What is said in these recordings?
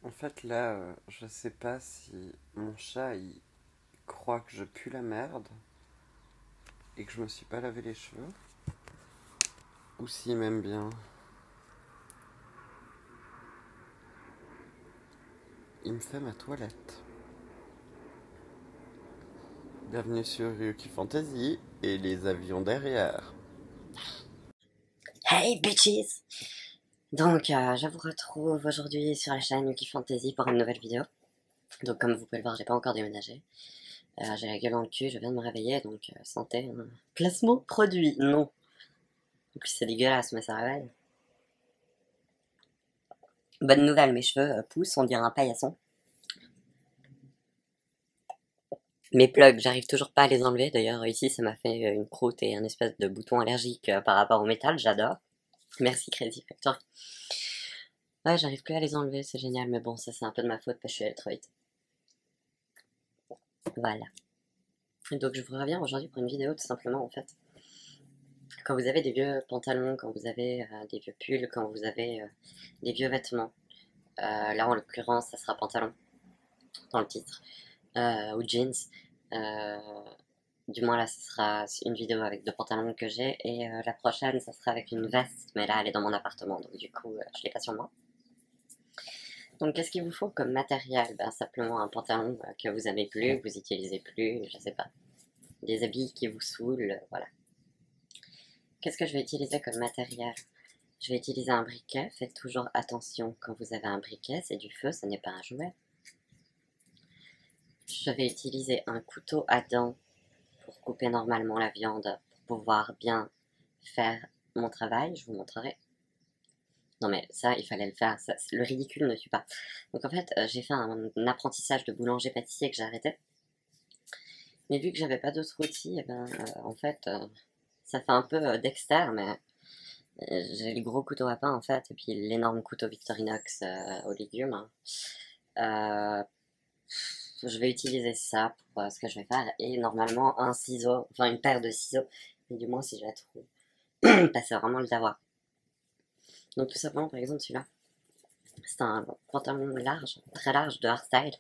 En fait, là, je sais pas si mon chat il croit que je pue la merde et que je me suis pas lavé les cheveux, ou s'il m'aime bien. Il me fait ma toilette. Bienvenue sur Ryuki Fantasy et les avions derrière. Hey bitches! Donc, je vous retrouve aujourd'hui sur la chaîne Yuki Fantasy pour une nouvelle vidéo. Donc, comme vous pouvez le voir, j'ai pas encore déménagé. J'ai la gueule dans le cul, je viens de me réveiller, donc santé. Hein. Placement produit, non. En plus, c'est dégueulasse, mais ça réveille. Bonne nouvelle, mes cheveux poussent, on dirait un paillasson. Mes plugs, j'arrive toujours pas à les enlever. D'ailleurs, ici, ça m'a fait une croûte et un espèce de bouton allergique par rapport au métal, j'adore. Merci Crazy Factory. Ouais, j'arrive plus à les enlever, c'est génial, mais bon, ça c'est un peu de ma faute parce que je suis allée trop vite. Voilà. Donc je vous reviens aujourd'hui pour une vidéo tout simplement en fait. Quand vous avez des vieux pantalons, quand vous avez des vieux pulls, quand vous avez des vieux vêtements, là en l'occurrence ça sera pantalon dans le titre, ou jeans, euh, du moins là ce sera une vidéo avec deux pantalons que j'ai et la prochaine ça sera avec une veste, mais là elle est dans mon appartement donc du coup je l'ai pas sur moi. Donc qu'est-ce qu'il vous faut comme matériel? Ben, simplement un pantalon que vous aimez plus, que vous utilisez plus, je sais pas, des habits qui vous saoulent, voilà. Qu'est-ce que je vais utiliser comme matériel? Je vais utiliser un briquet. Faites toujours attention quand vous avez un briquet, c'est du feu, ce n'est pas un jouet. Je vais utiliser un couteau à dents pour couper normalement la viande, pour pouvoir bien faire mon travail. Je vous montrerai. Non mais ça, il fallait le faire. Ça, le ridicule ne tue pas. Donc en fait, j'ai fait un apprentissage de boulanger-pâtissier que j'ai arrêté. Mais vu que j'avais pas d'autres outils, eh ben, en fait, ça fait un peu Dexter, mais j'ai le gros couteau à pain en fait, et puis l'énorme couteau Victorinox aux légumes. Euh, je vais utiliser ça pour ce que je vais faire, et normalement un ciseau, enfin une paire de ciseaux, mais du moins si je la trouve, bah, c'est vraiment le d'avoir. Donc tout simplement, par exemple celui-là, c'est un pantalon large, très large de hardstyle.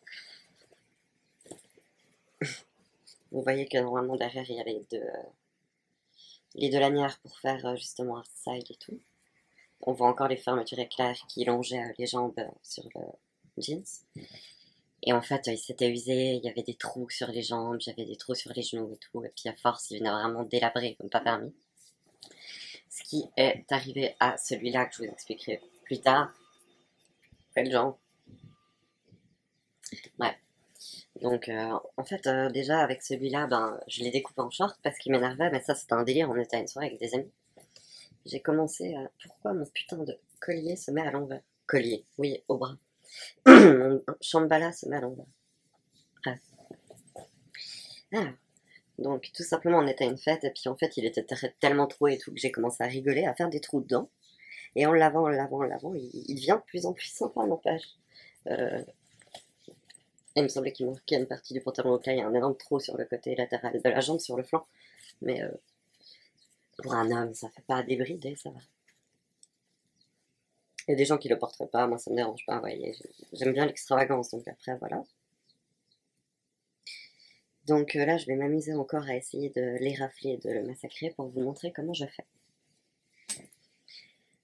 Vous voyez que normalement derrière il y a les deux lanières pour faire justement hardstyle et tout. On voit encore les fermetures éclairs qui longeaient les jambes sur le jeans. Et en fait, il s'était usé, il y avait des trous sur les jambes, j'avais des trous sur les genoux et tout. Et puis à force, il venait vraiment délabrer comme pas permis. Ce qui est arrivé à celui-là que je vous expliquerai plus tard. Quel genre? Ouais. Donc en fait, déjà avec celui-là, ben, je l'ai découpé en short parce qu'il m'énervait. Mais ça, c'était un délire, on était à une soirée avec des amis. J'ai commencé à... Pourquoi mon putain de collier se met à l'envers? Collier, oui, au bras. Mon chambala se met à l'envers. Bref. Alors, donc tout simplement on était à une fête et puis en fait il était tellement troué et tout que j'ai commencé à rigoler, à faire des trous dedans. Et en le lavant, en le lavant, en le lavant, il devient de plus en plus sympa, n'empêche. Euh, il me semblait qu'il manquait une partie du pantalon au plat, il y a un énorme trou sur le côté latéral de la jambe, sur le flanc. Mais pour un homme, ça fait pas débrider, ça va. Il y a des gens qui le porteraient pas, moi ça me dérange pas, vous voyez. J'aime bien l'extravagance, donc après voilà. Donc là, je vais m'amuser encore à essayer de les rafler et de le massacrer pour vous montrer comment je fais.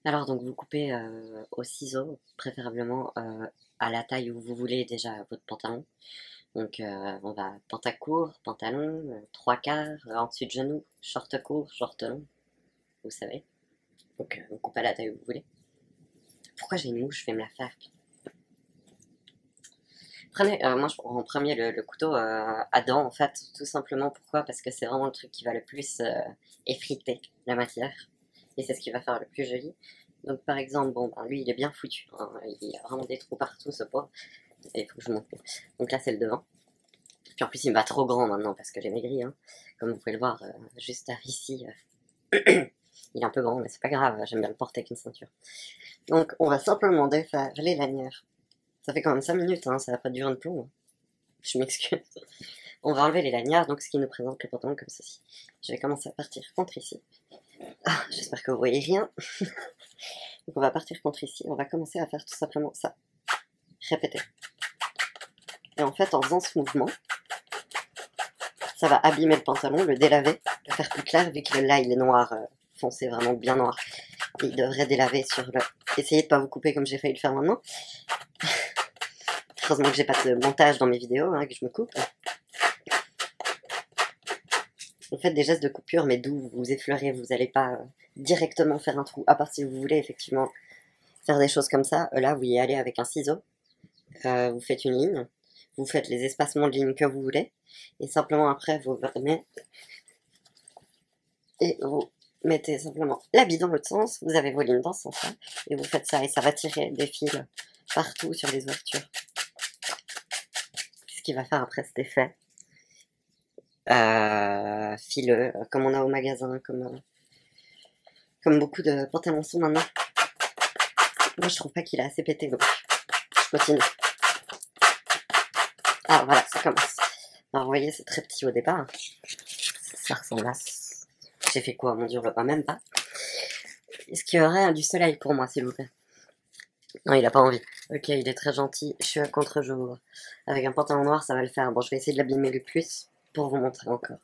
Alors donc vous coupez au ciseau, préférablement à la taille où vous voulez déjà votre pantalon. Donc on va pantacourt, pantalon, trois quarts, en dessus de genou, short court, short long, vous savez. Donc on coupe à la taille où vous voulez. Pourquoi j'ai une mouche? Je vais me la faire. Prenez, moi je prends en premier le couteau à dents en fait, tout simplement. Pourquoi? Parce que c'est vraiment le truc qui va le plus effriter la matière. Et c'est ce qui va faire le plus joli. Donc par exemple, bon, ben, lui il est bien foutu, hein. Il y a vraiment des trous partout ce pauvre. Et il faut que je monte. Donc là c'est le devant. Puis en plus il me va trop grand maintenant parce que j'ai maigri, hein. Comme vous pouvez le voir, juste ici, il est un peu grand, mais c'est pas grave, j'aime bien le porter avec une ceinture. Donc on va simplement défaire les lanières. Ça fait quand même 5 minutes, hein, ça va pas durer de plomb. Hein. Je m'excuse. On va enlever les lanières, donc ce qui nous présente le pantalon comme ceci. Je vais commencer à partir contre ici. Ah, j'espère que vous voyez rien. Donc on va partir contre ici, on va commencer à faire tout simplement ça. répéter. Et en fait, en faisant ce mouvement, ça va abîmer le pantalon, le délaver, le faire plus clair, vu que là, il est noir, foncé, vraiment bien noir. Et il devrait délaver sur le... Essayez de pas vous couper comme j'ai failli le faire maintenant. Heureusement que j'ai pas de montage dans mes vidéos, hein, que je me coupe. Vous faites des gestes de coupure, mais doux, vous effleurez, vous n'allez pas directement faire un trou. À part si vous voulez effectivement faire des choses comme ça. Là, vous y allez avec un ciseau. Vous faites une ligne. Vous faites les espacements de ligne que vous voulez. Et simplement après, vous venez et vous mettez simplement la bille dans l'autre sens. Vous avez vos lignes dans ce sens-là. Et vous faites ça et ça va tirer des fils partout sur les ouvertures. Ce qui va faire après cet effet fileux, comme on a au magasin, comme beaucoup de pantalons sont maintenant. Moi, je trouve pas qu'il a assez pété, donc je continue. Ah, voilà, ça commence. Alors, vous voyez, c'est très petit au départ. Ça ressemble à... J'ai fait quoi, mon Dieu, on le voit même pas. Est-ce qu'il y aurait du soleil pour moi, s'il vous plaît? Non, il a pas envie. Ok, il est très gentil. Je suis à contre-jour. Avec un pantalon noir, ça va le faire. Bon, je vais essayer de l'abîmer le plus pour vous montrer encore.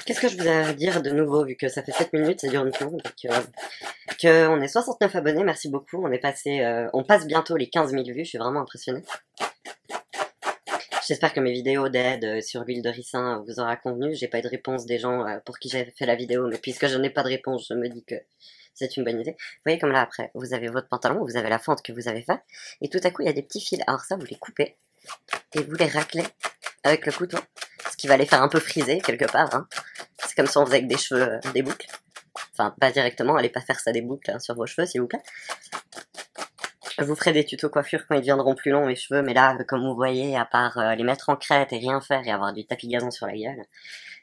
Qu'est-ce que je vous ai à dire de nouveau, vu que ça fait 7 minutes, ça dure une seconde, on est 69 abonnés, merci beaucoup, on est passé, on passe bientôt les 15 000 vues, je suis vraiment impressionnée. J'espère que mes vidéos d'aide sur l'huile de ricin vous aura convenu, j'ai pas eu de réponse des gens pour qui j'avais fait la vidéo, mais puisque je n'ai pas de réponse, je me dis que c'est une bonne idée. Vous voyez comme là après, vous avez votre pantalon, vous avez la fente que vous avez faite, et tout à coup il y a des petits fils, alors ça vous les coupez, et vous les raclez avec le couteau, ce qui va les faire un peu friser quelque part, hein. C'est comme si on faisait avec des cheveux, des boucles. Enfin, pas directement, allez pas faire ça des boucles hein, sur vos cheveux, s'il vous plaît. Je vous ferai des tutos coiffure quand ils deviendront plus longs, mes cheveux, mais là, comme vous voyez, à part les mettre en crête et rien faire et avoir du tapis gazon sur la gueule,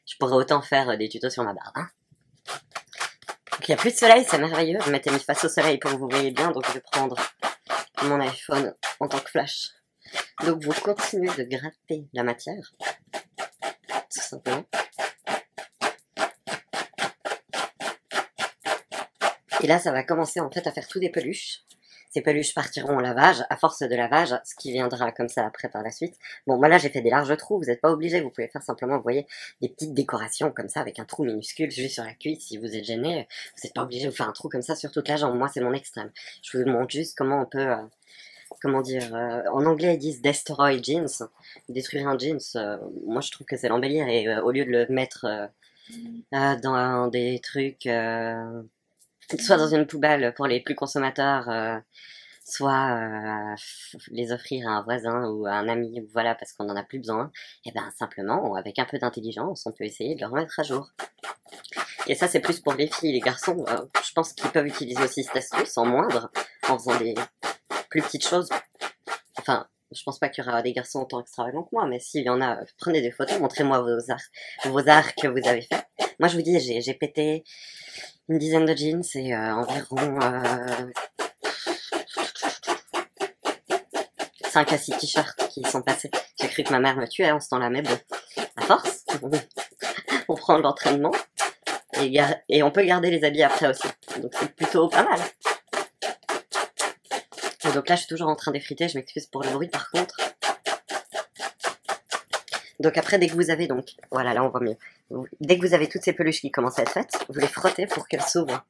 je pourrais autant faire des tutos sur ma barbe. Hein. Donc il n'y a plus de soleil, c'est merveilleux. Je m'étais mis face au soleil pour que vous voyez bien, donc je vais prendre mon iPhone en tant que flash. Donc vous continuez de gratter la matière, tout simplement. Et là, ça va commencer en fait à faire tout des peluches. Ces peluches partiront au lavage, à force de lavage, ce qui viendra comme ça après par la suite. Bon, moi là j'ai fait des larges trous, vous n'êtes pas obligés, vous pouvez faire simplement, vous voyez, des petites décorations comme ça, avec un trou minuscule juste sur la cuisse, si vous êtes gêné, vous n'êtes pas obligé de faire un trou comme ça sur toute la jambe, moi c'est mon extrême. Je vous montre juste comment on peut, comment dire, en anglais ils disent destroy jeans, détruire un jeans, moi je trouve que c'est l'embellir, et au lieu de le mettre dans des trucs... soit dans une poubelle pour les plus consommateurs, soit les offrir à un voisin ou à un ami, voilà, parce qu'on n'en a plus besoin, et ben simplement, avec un peu d'intelligence, on peut essayer de le remettre à jour. Et ça, c'est plus pour les filles. Les garçons, je pense qu'ils peuvent utiliser aussi cette astuce en moindre, en faisant des plus petites choses. Enfin, je pense pas qu'il y aura des garçons autant extravagants que moi, mais s'il y en a, prenez des photos, montrez-moi vos arts que vous avez fait. Moi, je vous dis, j'ai pété une dizaine de jeans et environ 5 à 6 t-shirts qui sont passés. J'ai cru que ma mère me tuait en ce temps-là, mais bon, à force, on prend l'entraînement et on peut garder les habits après aussi. Donc c'est plutôt pas mal. Et donc là, je suis toujours en train d'effriter, je m'excuse pour le bruit par contre. Donc après, dès que vous avez donc, voilà, là on voit mieux. Dès que vous avez toutes ces peluches qui commencent à être faites, vous les frottez pour qu'elles s'ouvrent.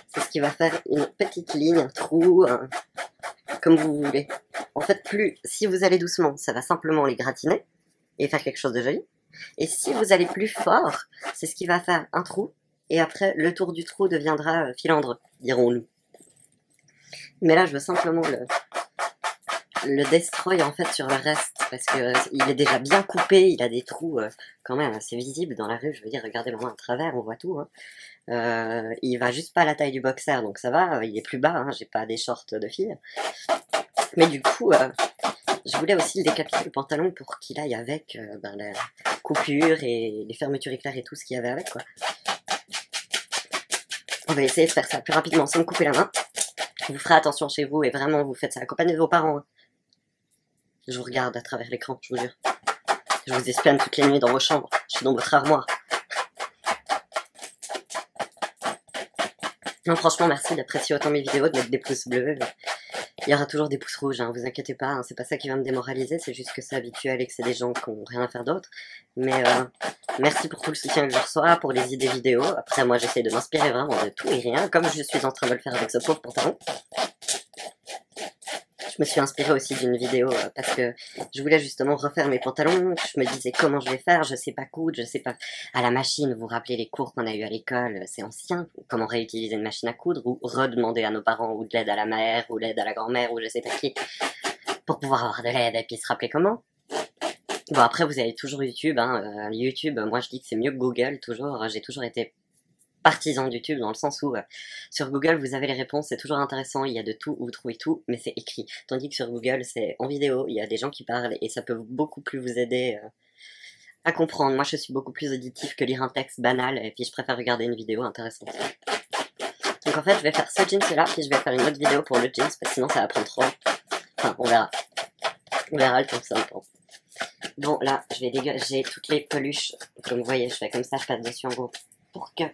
C'est ce qui va faire une petite ligne, un trou, comme vous voulez. En fait, si vous allez doucement, ça va simplement les gratiner et faire quelque chose de joli. Et si vous allez plus fort, c'est ce qui va faire un trou. Et après, le tour du trou deviendra filandreux, dirons-nous. Mais là, je veux simplement le destroy en fait sur le reste parce que il est déjà bien coupé, il a des trous quand même assez visibles dans la rue, je veux dire, regardez vraiment à travers, on voit tout. Hein. Il va juste pas à la taille du boxer, donc ça va, il est plus bas, hein, j'ai pas des shorts de fille. Mais du coup, je voulais aussi décapiter le pantalon pour qu'il aille avec la coupure et les fermetures éclairs et tout ce qu'il y avait avec, quoi. On va essayer de faire ça plus rapidement sans me couper la main. Vous ferez attention chez vous et vraiment vous faites ça accompagné de vos parents. Hein. Je vous regarde à travers l'écran, je vous jure. Je vous espionne toutes les nuits dans vos chambres. Je suis dans votre armoire. Non, franchement, merci d'apprécier autant mes vidéos, de mettre des pouces bleus. Il y aura toujours des pouces rouges, hein, vous inquiétez pas, hein, c'est pas ça qui va me démoraliser, c'est juste que c'est habituel et que c'est des gens qui n'ont rien à faire d'autre. Mais merci pour tout le soutien que je reçois, pour les idées vidéo. Après, moi, j'essaie de m'inspirer vraiment de tout et rien, comme je suis en train de le faire avec ce pauvre pantalon. Je me suis inspirée aussi d'une vidéo parce que je voulais justement refaire mes pantalons. Je me disais comment je vais faire, je sais pas coudre, je sais pas... À la machine, vous vous rappelez les cours qu'on a eu à l'école, c'est ancien. Comment réutiliser une machine à coudre ou redemander à nos parents ou de l'aide à la mère ou l'aide à la grand-mère ou je sais pas qui pour pouvoir avoir de l'aide et puis se rappeler comment. Bon après vous avez toujours YouTube, hein. YouTube, moi je dis que c'est mieux que Google toujours. J'ai toujours été partisan de YouTube dans le sens où sur Google vous avez les réponses, c'est toujours intéressant, il y a de tout, vous trouvez tout, mais c'est écrit. Tandis que sur Google c'est en vidéo, il y a des gens qui parlent et ça peut beaucoup plus vous aider à comprendre. Moi je suis beaucoup plus auditif que lire un texte banal et puis je préfère regarder une vidéo intéressante. Donc en fait je vais faire ce jeans là, puis je vais faire une autre vidéo pour le jeans parce que sinon ça va prendre trop. Enfin on verra. On verra le temps que ça me prend. Bon là je vais dégager toutes les peluches. Comme vous voyez je fais comme ça, je passe dessus en gros pour que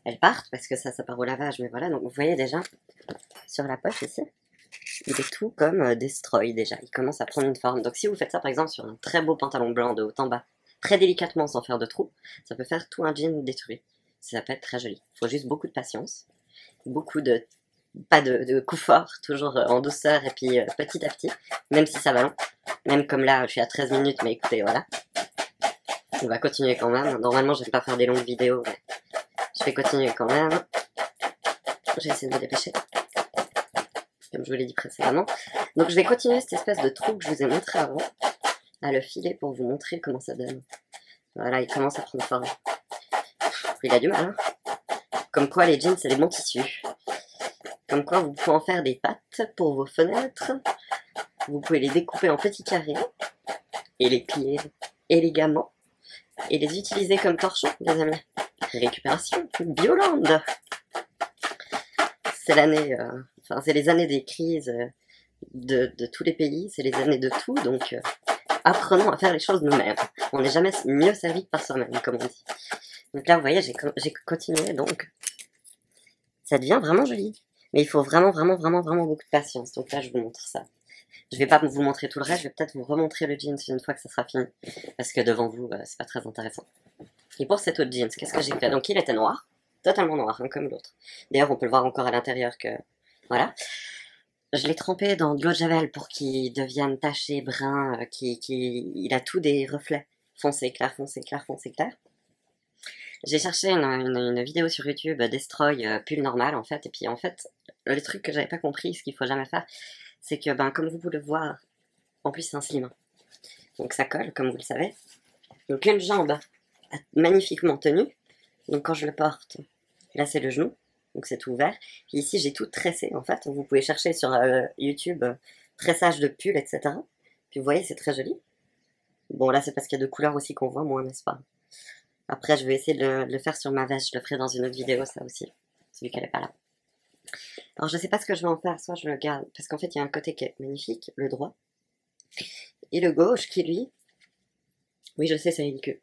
elles partent, parce que ça part au lavage, mais voilà, donc vous voyez déjà, sur la poche ici, il est tout comme destroy déjà, il commence à prendre une forme. Donc si vous faites ça par exemple sur un très beau pantalon blanc de haut en bas, très délicatement sans faire de trous, ça peut faire tout un jean détruit. Ça peut être très joli. Il faut juste beaucoup de patience, beaucoup de... pas de coups forts, toujours en douceur et puis petit à petit, même si ça va long. Même comme là, je suis à 13 minutes, mais écoutez, voilà. On va continuer quand même. Normalement, je vais pas faire des longues vidéos, mais je vais continuer quand même. J'ai essayé de me dépêcher, comme je vous l'ai dit précédemment. Donc je vais continuer cette espèce de trou que je vous ai montré avant, à le filer pour vous montrer comment ça donne. Voilà, il commence à prendre forme. Il a du mal, hein. Comme quoi les jeans c'est des bons tissus. Comme quoi vous pouvez en faire des pattes pour vos fenêtres. Vous pouvez les découper en petits carrés et les plier élégamment et les utiliser comme torchons, les amis. Récupération Bioland. C'est l'année, enfin c'est les années des crises de tous les pays, c'est les années de tout, donc apprenons à faire les choses nous-mêmes. On n'est jamais mieux servi que par soi-même, comme on dit. Donc là, vous voyez, j'ai continué, donc ça devient vraiment joli. Mais il faut vraiment beaucoup de patience. Donc là, je vous montre ça. Je vais pas vous montrer tout le reste, je vais peut-être vous remontrer le jeans une fois que ça sera fini. Parce que devant vous, c'est pas très intéressant. Et pour cet autre jeans, qu'est-ce que j'ai fait? Donc il était noir, totalement noir, hein, comme l'autre. D'ailleurs, on peut le voir encore à l'intérieur que... Voilà. Je l'ai trempé dans de l'eau de javel pour qu'il devienne taché, brun, il a tout des reflets. Foncé, clair, foncé, clair, foncé, clair. J'ai cherché une vidéo sur YouTube, Destroy, pull normal en fait, et puis en fait, le truc que j'avais pas compris, ce qu'il faut jamais faire, c'est que, ben, comme vous pouvez le voir, en plus c'est un slim. Donc ça colle, comme vous le savez. Donc une jambe magnifiquement tenue. Donc quand je le porte, là c'est le genou. Donc c'est tout ouvert. Puis ici j'ai tout tressé en fait. Vous pouvez chercher sur YouTube tressage de pull, etc. Puis vous voyez c'est très joli. Bon là c'est parce qu'il y a deux couleurs aussi qu'on voit moins, n'est-ce pas? Après je vais essayer de le faire sur ma veste. Je le ferai dans une autre vidéo ça aussi. Celui qu'elle n'est pas là. Alors je sais pas ce que je vais en faire. Soit je le garde. Parce qu'en fait il y a un côté qui est magnifique, le droit. Et le gauche qui lui... Oui je sais c'est ridicule.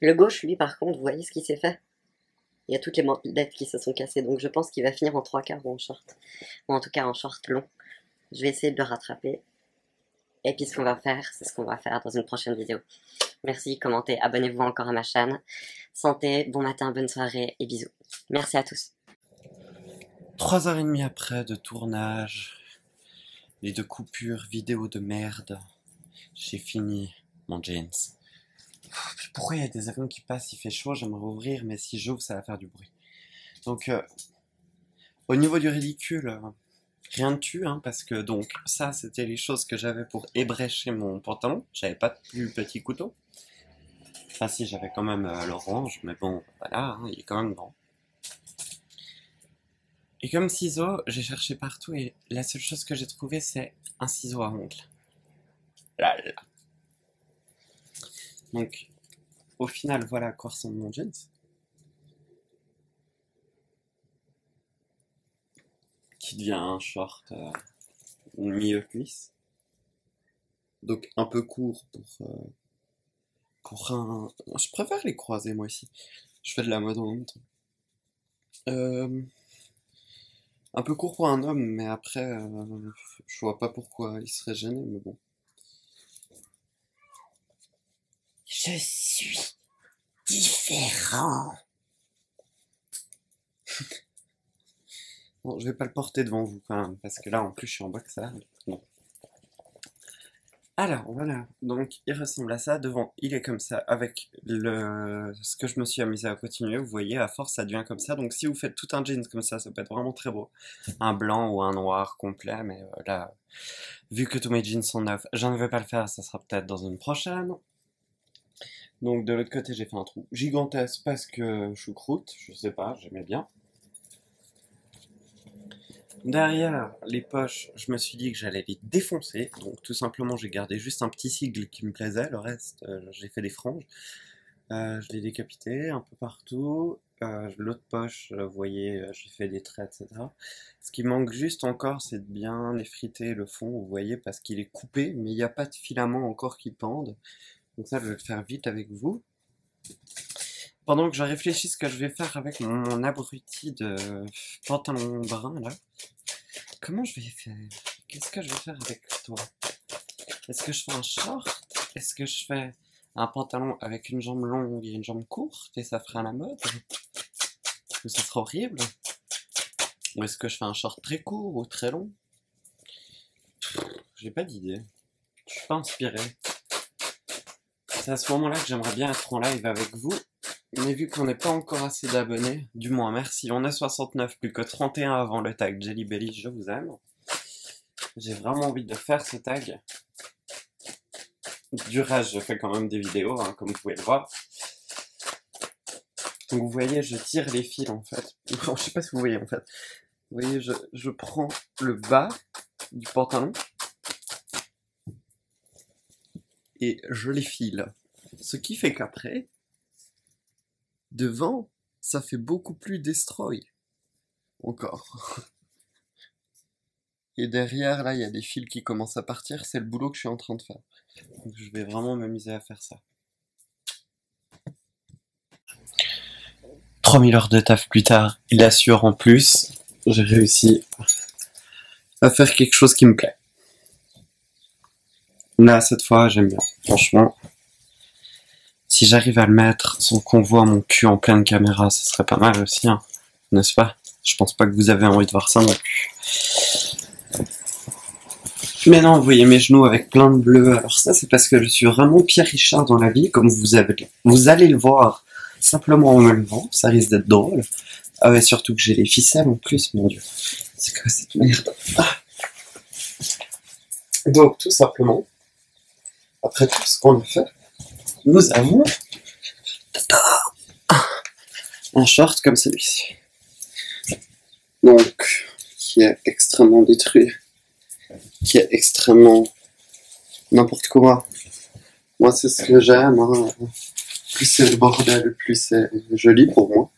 Le gauche lui par contre, vous voyez ce qu'il s'est fait? Il y a toutes les bandelettes qui se sont cassées, donc je pense qu'il va finir en 3/4 ou en short. Ou en tout cas en short long. Je vais essayer de le rattraper. Et puis ce qu'on va faire, c'est ce qu'on va faire dans une prochaine vidéo. Merci, commentez, abonnez-vous encore à ma chaîne. Santé, bon matin, bonne soirée et bisous. Merci à tous. 3h30 après de tournage et de coupures vidéo de merde, j'ai fini mon jeans. Pourquoi il y a des avions qui passent, il fait chaud, j'aimerais ouvrir, mais si j'ouvre, ça va faire du bruit. Donc, au niveau du ridicule, rien de tue, hein, parce que donc, ça, c'était les choses que j'avais pour ébrécher mon pantalon. J'avais pas de plus petit couteau. Enfin, si, j'avais quand même l'orange, mais bon, voilà, hein, il est quand même grand. Et comme ciseaux, j'ai cherché partout et la seule chose que j'ai trouvé, c'est un ciseau à ongles. Là, là. Donc, au final, voilà à quoi ressemble mon jeans. Qui devient un short milieu cuisse. Donc, un peu court pour un... Je préfère les croiser, moi, ici. Je fais de la mode en même temps. Un peu court pour un homme, mais après, je vois pas pourquoi il serait gêné, mais bon. Je suis différent. Bon, je vais pas le porter devant vous quand même, parce que là en plus je suis en boxer. Bon. Alors voilà, donc il ressemble à ça, devant il est comme ça, avec ce que je me suis amusé à continuer, vous voyez, à force ça devient comme ça, donc si vous faites tout un jeans comme ça peut être vraiment très beau. Un blanc ou un noir complet, mais là, vu que tous mes jeans sont neufs, je ne vais pas le faire, ça sera peut-être dans une prochaine. Donc de l'autre côté j'ai fait un trou gigantesque parce que choucroute, je sais pas, j'aimais bien. Derrière les poches, je me suis dit que j'allais les défoncer, donc tout simplement j'ai gardé juste un petit sigle qui me plaisait, le reste j'ai fait des franges. Je l'ai décapité un peu partout. L'autre poche, vous voyez, j'ai fait des traits, etc. Ce qui manque juste encore, c'est de bien effriter le fond, vous voyez, parce qu'il est coupé, mais il n'y a pas de filament encore qui pendent. Donc ça, je vais le faire vite avec vous. Pendant que je réfléchis ce que je vais faire avec mon abruti de pantalon brun, là. Comment je vais faire? Qu'est-ce que je vais faire avec toi? Est-ce que je fais un short? Est-ce que je fais un pantalon avec une jambe longue et une jambe courte et ça fera la mode? Ou ça sera horrible? Ou est-ce que je fais un short très court ou très long? J'ai pas d'idée. Je suis pas inspiré. C'est à ce moment-là que j'aimerais bien être en live avec vous. Mais vu qu'on n'est pas encore assez d'abonnés, du moins merci, on est 69, plus que 31 avant le tag Jelly Belly, je vous aime. J'ai vraiment envie de faire ce tag. Du reste, je fais quand même des vidéos, hein, comme vous pouvez le voir. Donc vous voyez, je tire les fils en fait. Je sais pas si vous voyez en fait. Vous voyez, je prends le bas du pantalon et je les file. Ce qui fait qu'après, devant, ça fait beaucoup plus destroy. Encore. Et derrière, là, il y a des fils qui commencent à partir. C'est le boulot que je suis en train de faire. Donc, je vais vraiment m'amuser à faire ça. 3000 heures de taf plus tard, il assure en plus, j'ai réussi à faire quelque chose qui me plaît. Là, cette fois, j'aime bien. Franchement, si j'arrive à le mettre sans qu'on voit mon cul en pleine caméra, ça serait pas mal aussi, hein, n'est-ce pas? Je pense pas que vous avez envie de voir ça non plus. Mais non, vous voyez mes genoux avec plein de bleu. Alors ça, c'est parce que je suis vraiment Pierre Richard dans la vie, comme vous allez le voir simplement en me levant. Ça risque d'être drôle. Ah ouais, surtout que j'ai les ficelles en plus, mon Dieu. C'est quoi cette merde? Donc, tout simplement, après tout ce qu'on a fait, nous avons un short comme celui-ci. Donc, qui est extrêmement détruit. Qui est extrêmement n'importe quoi. Moi, c'est ce que j'aime. Hein. Plus c'est le bordel, plus c'est joli pour moi.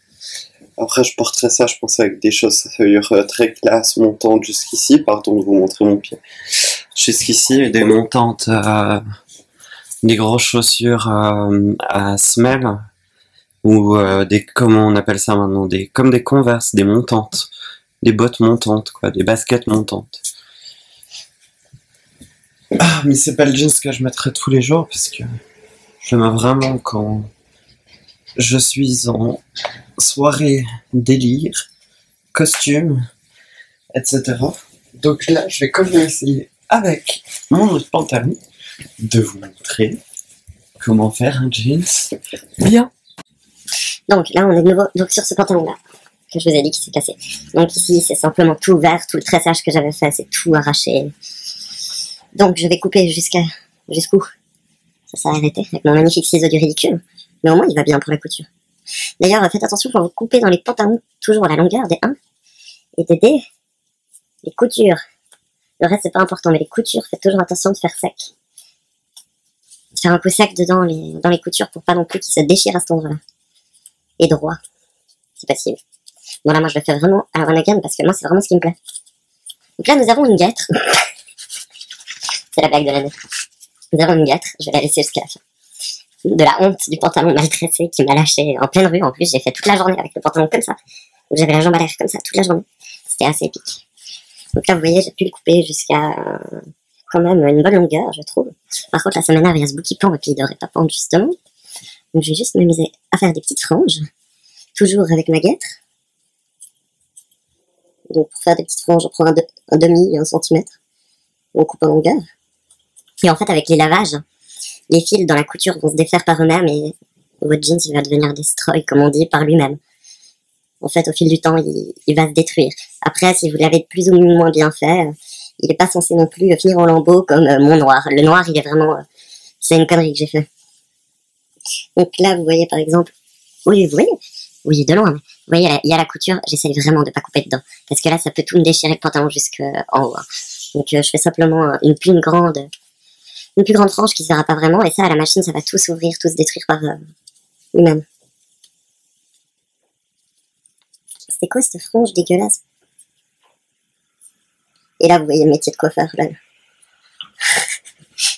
Après, je porterai ça, je pense, avec des chaussures très classe, montantes jusqu'ici. Pardon de vous montrer mon pied. Jusqu'ici, et des montantes, des grosses chaussures à semelle, ou des, comment on appelle ça maintenant, comme des Converse, des montantes. Des bottes montantes, quoi, des baskets montantes. Ah, mais c'est pas le jeans que je mettrai tous les jours, parce que je m'aime vraiment quand je suis en soirée délire, costume, etc. Donc là, je vais quand même essayer, avec mon autre pantalon, de vous montrer comment faire un jeans bien. Donc là, on est de nouveau donc, sur ce pantalon-là, que je vous ai dit qui s'est cassé. Donc ici, c'est simplement tout ouvert, tout le tressage que j'avais fait, c'est tout arraché. Donc je vais couper jusqu'où ça s'est arrêté, avec mon magnifique ciseau du ridicule. Mais au moins, il va bien pour la couture. D'ailleurs, faites attention quand vous coupez dans les pantalons, toujours à la longueur des 1 et des D, les coutures. Le reste, c'est pas important, mais les coutures, faites toujours attention de faire sec. De faire un coup sec dedans dans les coutures pour pas non plus qu'ils se déchirent à cet endroit-là. Et droit, si possible. Bon là, moi, je le fais vraiment à la Ranagan parce que moi, c'est vraiment ce qui me plaît. Donc là, nous avons une guêtre. C'est la blague de l'année. Nous avons une guêtre, je vais la laisser jusqu'à la fin. De la honte du pantalon maltraité qui m'a lâché en pleine rue. En plus, j'ai fait toute la journée avec le pantalon comme ça. Donc j'avais la jambe à l'air comme ça toute la journée. C'était assez épique. Donc là, vous voyez, j'ai pu le couper jusqu'à quand même une bonne longueur, je trouve. Par contre, là, ça m'énerve, il y a ce bout qui pend et puis il devrait pas pendre justement. Donc je vais juste m'amuser à faire des petites franges, toujours avec ma guêtre. Donc pour faire des petites franges, on prend un demi, 1 centimètre. On coupe en longueur. Et en fait, avec les lavages, les fils dans la couture vont se défaire par eux-mêmes et votre jeans, il va devenir destroy, comme on dit, par lui-même. En fait, au fil du temps, il va se détruire. Après, si vous l'avez plus ou moins bien fait, il n'est pas censé non plus finir en lambeaux comme mon noir. Le noir, il est vraiment... c'est une connerie que j'ai fait. Donc là, vous voyez par exemple... Oui, vous voyez? Oui, de loin. Mais vous voyez, il y a la couture. J'essaye vraiment de ne pas couper dedans. Parce que là, ça peut tout me déchirer le pantalon jusqu'en haut. Donc je fais simplement une plus grande frange qui ne se verra pas vraiment. Et ça, à la machine, ça va tout s'ouvrir, tout se détruire par lui-même. C'était quoi cette frange dégueulasse? Et là, vous voyez le métier de coiffeur. Là.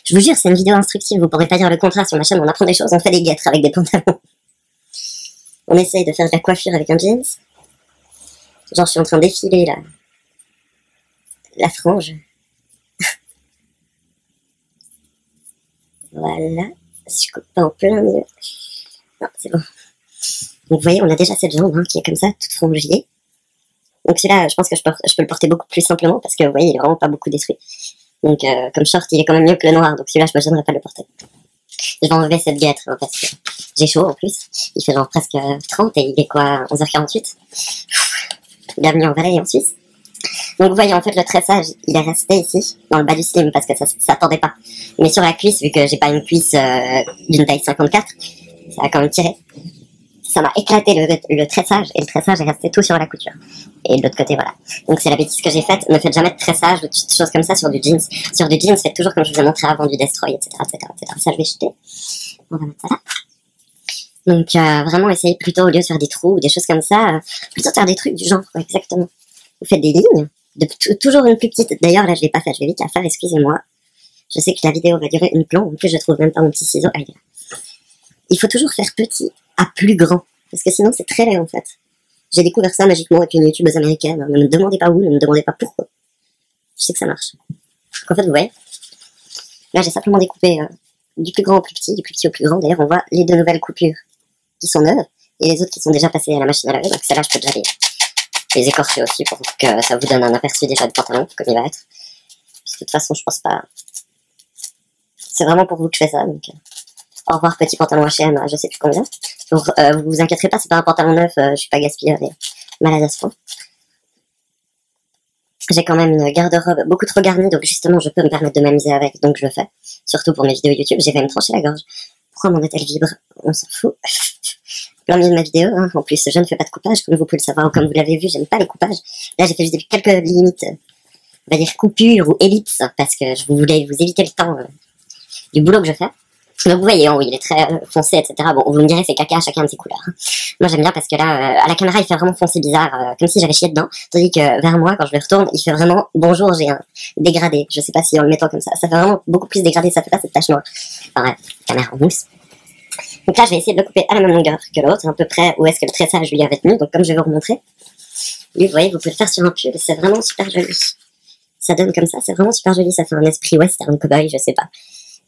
Je vous jure, c'est une vidéo instructive. Vous pourrez pas dire le contraire sur ma chaîne. On apprend des choses, on fait des guêtres avec des pantalons. On essaye de faire de la coiffure avec un jeans. Genre, je suis en train d'effiler la frange. Voilà. Je coupe pas en plein milieu. Non, c'est bon. Donc, vous voyez, on a déjà cette jambe qui est comme ça, toute frangée. Donc celui-là, je pense que je peux le porter beaucoup plus simplement parce que, vous voyez, il est vraiment pas beaucoup détruit. Donc, comme short, il est quand même mieux que le noir. Donc celui-là, je me gênerais pas de le porter. Je vais enlever cette guêtre hein, parce que j'ai chaud en plus. Il fait genre presque 30 et il est quoi, 11h48. Bienvenue en Valais et en Suisse. Donc vous voyez, en fait, le tressage, il est resté ici, dans le bas du slim parce que ça tendait pas. Mais sur la cuisse, vu que j'ai pas une cuisse d'une taille 54, ça a quand même tiré. Ça m'a éclaté le tressage et le tressage est resté tout sur la couture. Et de l'autre côté, voilà. Donc c'est la bêtise que j'ai faite. Ne faites jamais de tressage ou de choses comme ça sur du jeans. Sur du jeans, faites toujours comme je vous ai montré avant du destroy, etc., etc., etc. Ça, je vais jeter. On va mettre ça là. Donc vraiment, essayez plutôt, au lieu de faire des trous ou des choses comme ça, plutôt faire des trucs du genre, ouais, exactement. Vous faites des lignes, toujours une plus petite. D'ailleurs, là, je l'ai pas fait, je vais vite la faire, excusez-moi. Je sais que la vidéo va durer une plombe. En plus, je trouve même pas mon petit ciseau. Ah, il est là. Il faut toujours faire petit à plus grand. Parce que sinon, c'est très laid, en fait. J'ai découvert ça magiquement avec une youtubeuse américaine. Ne me demandez pas où, ne me demandez pas pourquoi. Je sais que ça marche. Donc, en fait, vous voyez. Là, j'ai simplement découpé du plus grand au plus petit, du plus petit au plus grand. D'ailleurs, on voit les deux nouvelles coupures qui sont neuves. Et les autres qui sont déjà passées à la machine à laver. Donc, celle-là, je peux déjà les écorcher aussi pour que ça vous donne un aperçu déjà du pantalon, comme il va être. De toute façon, je pense pas. C'est vraiment pour vous que je fais ça, donc... Au revoir, petit pantalon H&M, je sais plus combien. Vous vous inquiéterez pas, c'est pas un pantalon neuf, je suis pas gaspilleur et malade à ce point. J'ai quand même une garde-robe beaucoup trop garnie, donc justement, je peux me permettre de m'amuser avec, donc je le fais. Surtout pour mes vidéos YouTube, j'ai failli me trancher la gorge. Pourquoi mon elle vibre? On s'en fout. Plein milieu de ma vidéo, hein. En plus, je ne fais pas de coupage, comme vous pouvez le savoir, ou comme vous l'avez vu, j'aime pas les coupages. Là, j'ai fait juste quelques limites, on va dire coupures ou ellipses, parce que je voulais vous éviter le temps du boulot que je fais. Donc vous voyez, il est très foncé, etc. Bon, vous me direz, c'est caca, chacun a ses couleurs. Moi j'aime bien parce que là, à la caméra, il fait vraiment foncé bizarre, comme si j'avais chié dedans. Tandis que vers moi, quand je le retourne, il fait vraiment, bonjour, j'ai un dégradé. Je sais pas si en le mettant comme ça fait vraiment beaucoup plus dégradé, ça fait pas cette tache noire. Enfin ouais, caméra en mousse. Donc là, je vais essayer de le couper à la même longueur que l'autre, à peu près où est-ce que le tressage lui avait tenu. Donc comme je vais vous remontrer, lui, vous voyez, vous pouvez le faire sur un pull, c'est vraiment super joli. Ça donne comme ça, c'est vraiment super joli, ça fait un esprit western, cowboy, je sais pas.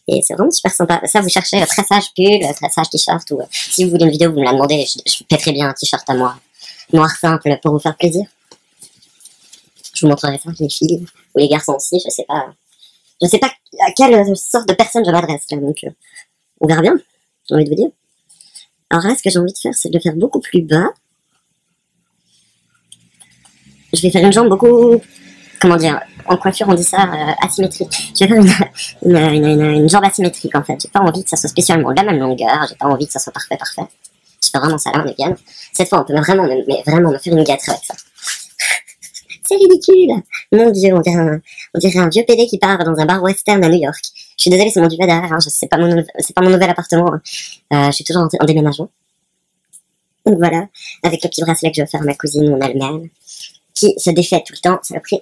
Et c'est vraiment super sympa. Ça, vous cherchez le tressage pull, le tressage t-shirt, ou si vous voulez une vidéo, vous me la demandez, je pèterai bien un t-shirt à moi, noir simple, pour vous faire plaisir. Je vous montrerai ça, les filles, ou les garçons aussi, je sais pas à quelle sorte de personne je m'adresse, là, donc on verra bien, j'ai envie de vous dire. Alors là, ce que j'ai envie de faire, c'est de le faire beaucoup plus bas. Je vais faire une jambe beaucoup... Comment dire, en coiffure on dit ça asymétrique. Je vais faire une jambe asymétrique en fait. J'ai pas envie que ça soit spécialement de la même longueur, j'ai pas envie que ça soit parfait. Je fais vraiment ça là, on est bien. Cette fois on peut vraiment me faire une guêtre avec ça. C'est ridicule. Mon dieu, on dirait un vieux PD qui part dans un bar western à New York. Je suis désolée, c'est mon duvet derrière, hein, c'est pas mon nouvel appartement. Je suis toujours en déménagement. Donc voilà, avec le petit bracelet que je vais faire à ma cousine en elle-même, qui se défait tout le temps, ça a pris.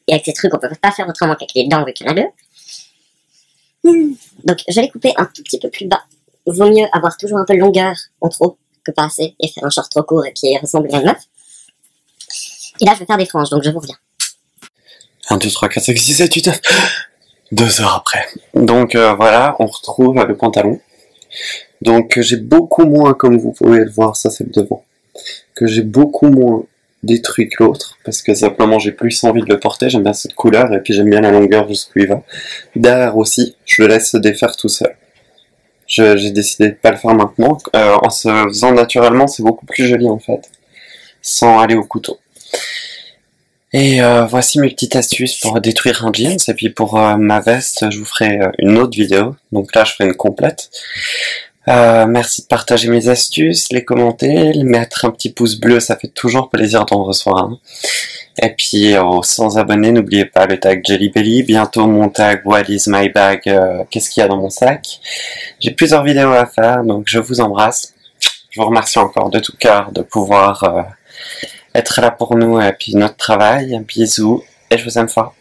Et avec ces trucs, on peut pas faire autrement qu'avec les dents, vu qu'il y en a deux. Donc, je l'ai coupé un tout petit peu plus bas. Vaut mieux avoir toujours un peu de longueur en trop que pas assez, et faire un short trop court et qui ressemble à une meuf. Et là, je vais faire des franges, donc je vous reviens. 1, 2, 3, 4, 5, 6, 7, 8, 9. 2 heures après. Donc voilà, on retrouve le pantalon. Donc j'ai beaucoup moins, comme vous pouvez le voir, ça c'est le devant, que j'ai beaucoup moins détruit que l'autre, parce que simplement j'ai plus envie de le porter, j'aime bien cette couleur, et puis j'aime bien la longueur jusqu'où il va. Derrière aussi, je le laisse se défaire tout seul. J'ai décidé de pas le faire maintenant. En se faisant naturellement, c'est beaucoup plus joli en fait, sans aller au couteau. Et voici mes petites astuces pour détruire un jeans, et puis pour ma veste, je vous ferai une autre vidéo, donc là je ferai une complète. Merci de partager mes astuces, les commenter, mettre un petit pouce bleu, ça fait toujours plaisir d'en recevoir un. Et puis aux 100 abonnés, n'oubliez pas le tag Jellybelly, bientôt mon tag What is my bag, qu'est-ce qu'il y a dans mon sac. J'ai plusieurs vidéos à faire, donc je vous embrasse. Je vous remercie encore de tout cœur de pouvoir être là pour nous et puis notre travail. Bisous et je vous aime fort.